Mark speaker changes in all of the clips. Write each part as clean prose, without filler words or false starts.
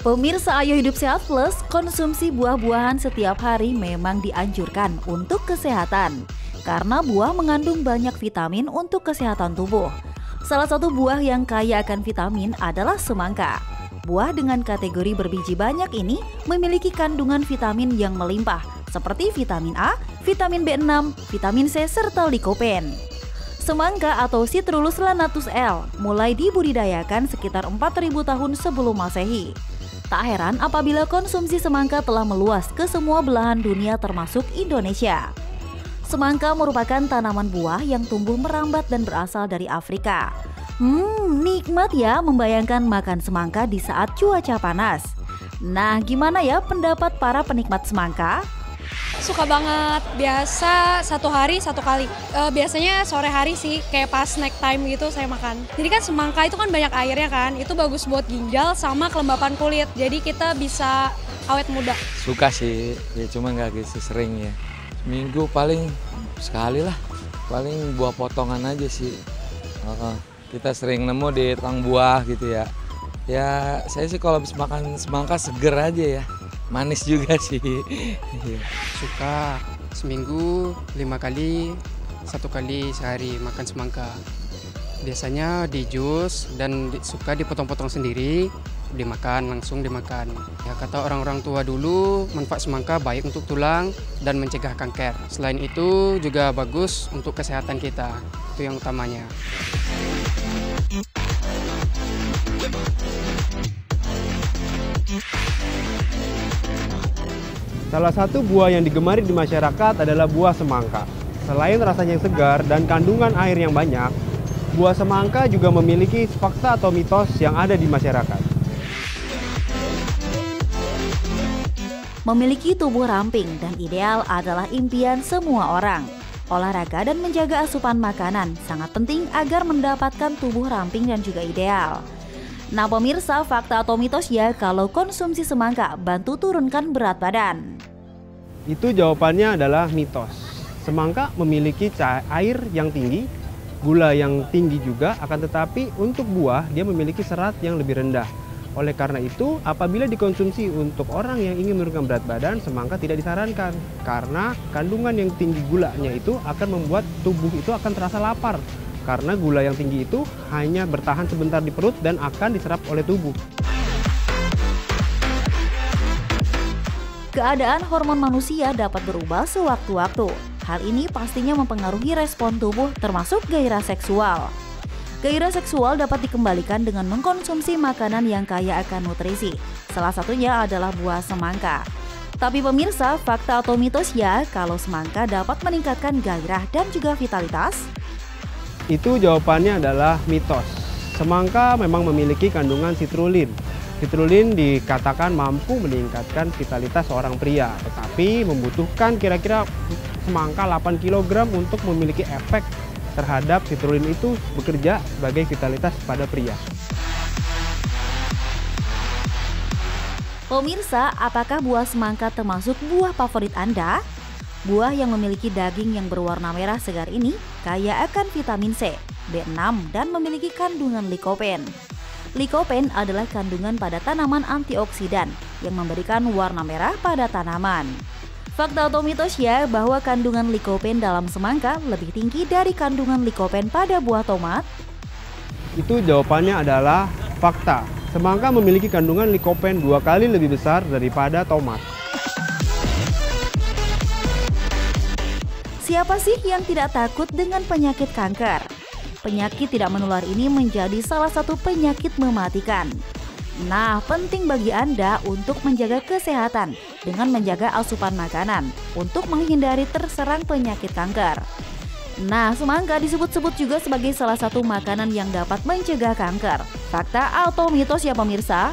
Speaker 1: Pemirsa Ayo Hidup Sehat Plus, konsumsi buah-buahan setiap hari memang dianjurkan untuk kesehatan. Karena buah mengandung banyak vitamin untuk kesehatan tubuh. Salah satu buah yang kaya akan vitamin adalah semangka. Buah dengan kategori berbiji banyak ini memiliki kandungan vitamin yang melimpah, seperti vitamin A, vitamin B6, vitamin C, serta likopen. Semangka atau Citrullus lanatus L mulai dibudidayakan sekitar 4.000 tahun sebelum Masehi. Tak heran apabila konsumsi semangka telah meluas ke semua belahan dunia termasuk Indonesia. Semangka merupakan tanaman buah yang tumbuh merambat dan berasal dari Afrika. Nikmat ya membayangkan makan semangka di saat cuaca panas. Nah, gimana ya pendapat para penikmat semangka?
Speaker 2: Suka banget, biasa satu hari satu kali. Biasanya sore hari sih, kayak pas snack time gitu saya makan. Jadi kan semangka itu kan banyak airnya kan, itu bagus buat ginjal sama kelembapan kulit. Jadi kita bisa awet muda.
Speaker 3: Suka sih, ya cuma nggak gitu sering ya. Minggu paling sekali lah, paling buah potongan aja sih. Kita sering nemu di tukang buah gitu ya. Ya saya sih kalau habis makan semangka seger aja ya. Manis juga sih.
Speaker 4: Suka seminggu 5 kali, 1 kali sehari makan semangka. Biasanya di jus dan suka dipotong-potong sendiri, dimakan, langsung dimakan. Ya kata orang-orang tua dulu, manfaat semangka baik untuk tulang dan mencegah kanker. Selain itu juga bagus untuk kesehatan kita, itu yang utamanya.
Speaker 5: Salah satu buah yang digemari di masyarakat adalah buah semangka. Selain rasanya yang segar dan kandungan air yang banyak, buah semangka juga memiliki fakta atau mitos yang ada di masyarakat.
Speaker 1: Memiliki tubuh ramping dan ideal adalah impian semua orang. Olahraga dan menjaga asupan makanan sangat penting agar mendapatkan tubuh ramping dan juga ideal. Nah pemirsa, fakta atau mitos ya kalau konsumsi semangka bantu turunkan berat badan?
Speaker 5: Itu jawabannya adalah mitos. Semangka memiliki air yang tinggi, gula yang tinggi juga, akan tetapi untuk buah dia memiliki serat yang lebih rendah. Oleh karena itu, apabila dikonsumsi untuk orang yang ingin menurunkan berat badan, semangka tidak disarankan. Karena kandungan yang tinggi gulanya itu akan membuat tubuh itu akan terasa lapar. Karena gula yang tinggi itu hanya bertahan sebentar di perut dan akan diserap oleh tubuh.
Speaker 1: Keadaan hormon manusia dapat berubah sewaktu-waktu. Hal ini pastinya mempengaruhi respon tubuh termasuk gairah seksual. Gairah seksual dapat dikembalikan dengan mengkonsumsi makanan yang kaya akan nutrisi. Salah satunya adalah buah semangka. Tapi pemirsa, fakta atau mitos ya kalau semangka dapat meningkatkan gairah dan juga vitalitas?
Speaker 5: Itu jawabannya adalah mitos. Semangka memang memiliki kandungan citrulline. Citrulline dikatakan mampu meningkatkan vitalitas seorang pria, tetapi membutuhkan kira-kira semangka 8 kg untuk memiliki efek terhadap citrulline itu bekerja sebagai vitalitas pada pria.
Speaker 1: Pemirsa, apakah buah semangka termasuk buah favorit Anda? Buah yang memiliki daging yang berwarna merah segar ini kaya akan vitamin C, B6, dan memiliki kandungan likopen. Likopen adalah kandungan pada tanaman antioksidan yang memberikan warna merah pada tanaman. Fakta atau mitos ya bahwa kandungan likopen dalam semangka lebih tinggi dari kandungan likopen pada buah tomat?
Speaker 5: Itu jawabannya adalah fakta. Semangka memiliki kandungan likopen 2 kali lebih besar daripada tomat.
Speaker 1: Siapa sih yang tidak takut dengan penyakit kanker? Penyakit tidak menular ini menjadi salah satu penyakit mematikan. Nah, penting bagi Anda untuk menjaga kesehatan dengan menjaga asupan makanan untuk menghindari terserang penyakit kanker. Nah, semangka disebut-sebut juga sebagai salah satu makanan yang dapat mencegah kanker. Fakta atau mitos ya pemirsa?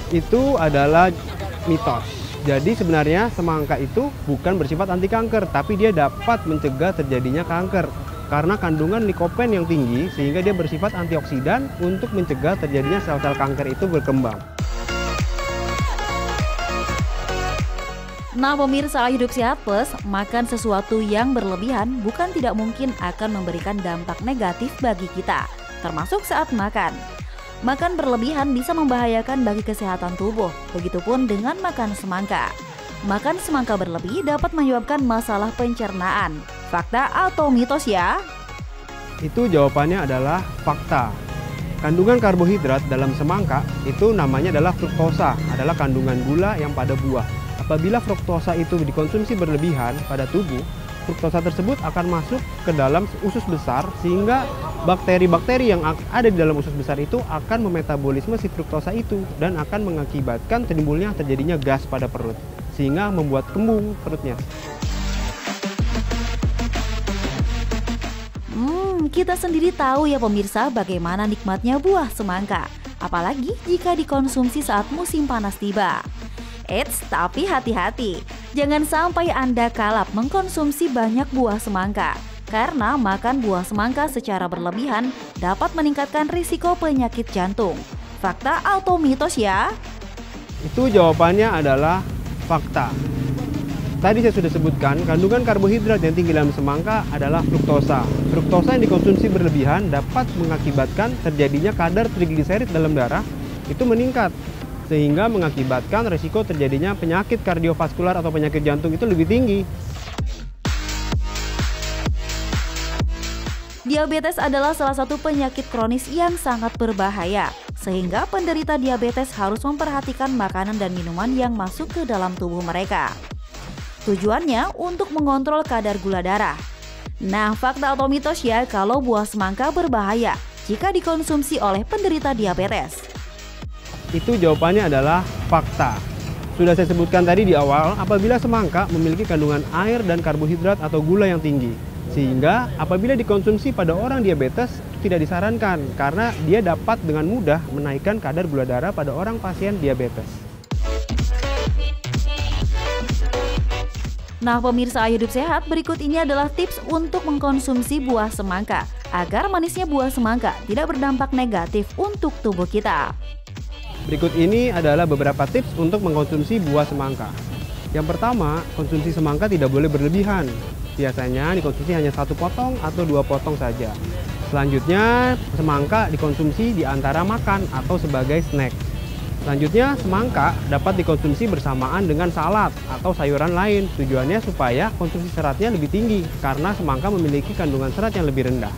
Speaker 5: Itu adalah mitos. Jadi sebenarnya semangka itu bukan bersifat anti kanker, tapi dia dapat mencegah terjadinya kanker. Karena kandungan likopen yang tinggi sehingga dia bersifat antioksidan untuk mencegah terjadinya sel-sel kanker itu berkembang.
Speaker 1: Nah pemirsa Hidup Sehat Plus, makan sesuatu yang berlebihan bukan tidak mungkin akan memberikan dampak negatif bagi kita, termasuk saat makan. Makan berlebihan bisa membahayakan bagi kesehatan tubuh, begitupun dengan makan semangka. Makan semangka berlebih dapat menyebabkan masalah pencernaan. Fakta atau mitos ya?
Speaker 5: Itu jawabannya adalah fakta. Kandungan karbohidrat dalam semangka itu namanya adalah fruktosa, adalah kandungan gula yang pada buah. Apabila fruktosa itu dikonsumsi berlebihan pada tubuh, fruktosa tersebut akan masuk ke dalam usus besar sehingga bakteri-bakteri yang ada di dalam usus besar itu akan memetabolisme si fruktosa itu dan akan mengakibatkan terjadinya gas pada perut sehingga membuat kembung perutnya.
Speaker 1: Kita sendiri tahu ya pemirsa bagaimana nikmatnya buah semangka, apalagi jika dikonsumsi saat musim panas tiba. Eits, tapi hati-hati, jangan sampai Anda kalap mengkonsumsi banyak buah semangka, karena makan buah semangka secara berlebihan dapat meningkatkan risiko penyakit jantung. Fakta atau mitos ya?
Speaker 5: Itu jawabannya adalah fakta. Tadi saya sudah sebutkan, kandungan karbohidrat yang tinggi dalam semangka adalah fruktosa. Fruktosa yang dikonsumsi berlebihan dapat mengakibatkan terjadinya kadar trigliserid dalam darah itu meningkat, sehingga mengakibatkan risiko terjadinya penyakit kardiovaskular atau penyakit jantung itu lebih tinggi.
Speaker 1: Diabetes adalah salah satu penyakit kronis yang sangat berbahaya, sehingga penderita diabetes harus memperhatikan makanan dan minuman yang masuk ke dalam tubuh mereka. Tujuannya untuk mengontrol kadar gula darah. Nah, fakta atau mitos ya kalau buah semangka berbahaya jika dikonsumsi oleh penderita diabetes?
Speaker 5: Itu jawabannya adalah fakta. Sudah saya sebutkan tadi di awal, apabila semangka memiliki kandungan air dan karbohidrat atau gula yang tinggi, sehingga apabila dikonsumsi pada orang diabetes tidak disarankan karena dia dapat dengan mudah menaikkan kadar gula darah pada orang pasien diabetes.
Speaker 1: Nah pemirsa Ayo Hidup Sehat, berikut ini adalah tips untuk mengkonsumsi buah semangka agar manisnya buah semangka tidak berdampak negatif untuk tubuh kita.
Speaker 5: Berikut ini adalah beberapa tips untuk mengkonsumsi buah semangka. Yang pertama, konsumsi semangka tidak boleh berlebihan. Biasanya dikonsumsi hanya 1 potong atau 2 potong saja. Selanjutnya, semangka dikonsumsi di antara makan atau sebagai snack. Selanjutnya, semangka dapat dikonsumsi bersamaan dengan salad atau sayuran lain. Tujuannya supaya konsumsi seratnya lebih tinggi karena semangka memiliki kandungan serat yang lebih rendah.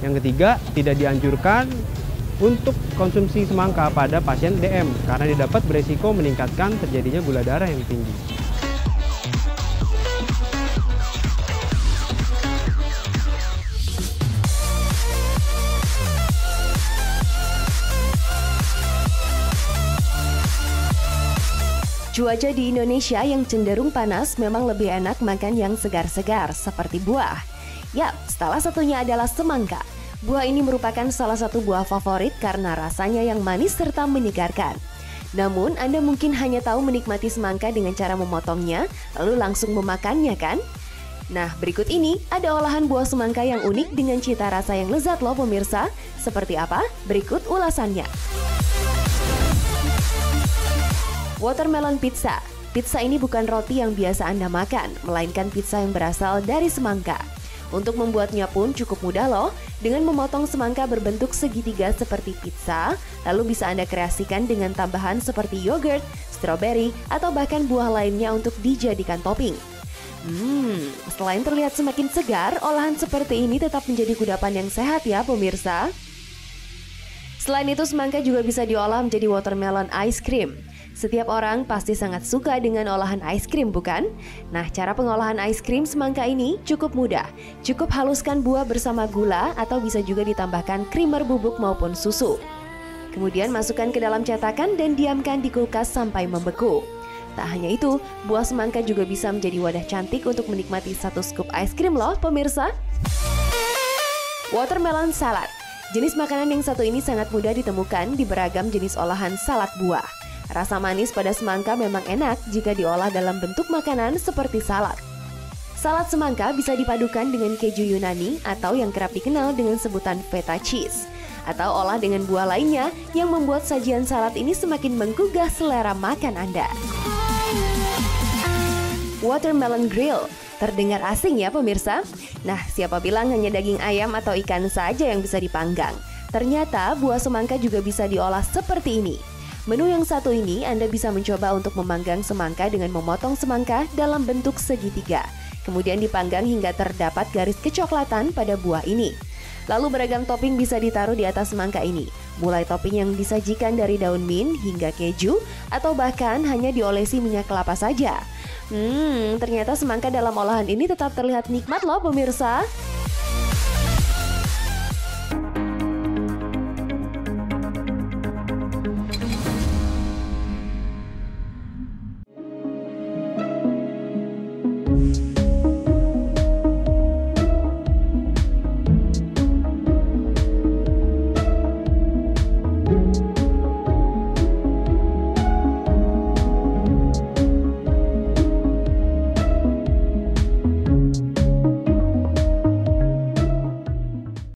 Speaker 5: Yang ketiga, tidak dianjurkan untuk konsumsi semangka pada pasien DM karena dapat beresiko meningkatkan terjadinya gula darah yang tinggi.
Speaker 6: Cuaca di Indonesia yang cenderung panas memang lebih enak makan yang segar-segar seperti buah. Yap, salah satunya adalah semangka. Buah ini merupakan salah satu buah favorit karena rasanya yang manis serta menyegarkan. Namun, Anda mungkin hanya tahu menikmati semangka dengan cara memotongnya, lalu langsung memakannya kan? Nah, berikut ini ada olahan buah semangka yang unik dengan cita rasa yang lezat loh pemirsa. Seperti apa? Berikut ulasannya. Watermelon pizza. Pizza ini bukan roti yang biasa Anda makan, melainkan pizza yang berasal dari semangka. Untuk membuatnya pun cukup mudah loh, dengan memotong semangka berbentuk segitiga seperti pizza, lalu bisa Anda kreasikan dengan tambahan seperti yogurt, stroberi, atau bahkan buah lainnya untuk dijadikan topping. Selain terlihat semakin segar, olahan seperti ini tetap menjadi kudapan yang sehat ya pemirsa. Selain itu, semangka juga bisa diolah menjadi watermelon ice cream. Setiap orang pasti sangat suka dengan olahan ice cream, bukan? Nah, cara pengolahan ice cream semangka ini cukup mudah. Cukup haluskan buah bersama gula atau bisa juga ditambahkan krimer bubuk maupun susu. Kemudian masukkan ke dalam cetakan dan diamkan di kulkas sampai membeku. Tak hanya itu, buah semangka juga bisa menjadi wadah cantik untuk menikmati 1 scoop ice cream loh, pemirsa. Watermelon salad. Jenis makanan yang satu ini sangat mudah ditemukan di beragam jenis olahan salad buah. Rasa manis pada semangka memang enak jika diolah dalam bentuk makanan seperti salad. Salad semangka bisa dipadukan dengan keju Yunani atau yang kerap dikenal dengan sebutan feta cheese. Atau olah dengan buah lainnya yang membuat sajian salad ini semakin menggugah selera makan Anda. Watermelon grill. Terdengar asing ya pemirsa? Nah, siapa bilang hanya daging ayam atau ikan saja yang bisa dipanggang? Ternyata buah semangka juga bisa diolah seperti ini. Menu yang satu ini Anda bisa mencoba untuk memanggang semangka dengan memotong semangka dalam bentuk segitiga. Kemudian dipanggang hingga terdapat garis kecoklatan pada buah ini. Lalu beragam topping bisa ditaruh di atas semangka ini. Mulai topping yang disajikan dari daun mint hingga keju atau bahkan hanya diolesi minyak kelapa saja. Ternyata semangka dalam olahan ini tetap terlihat nikmat loh pemirsa.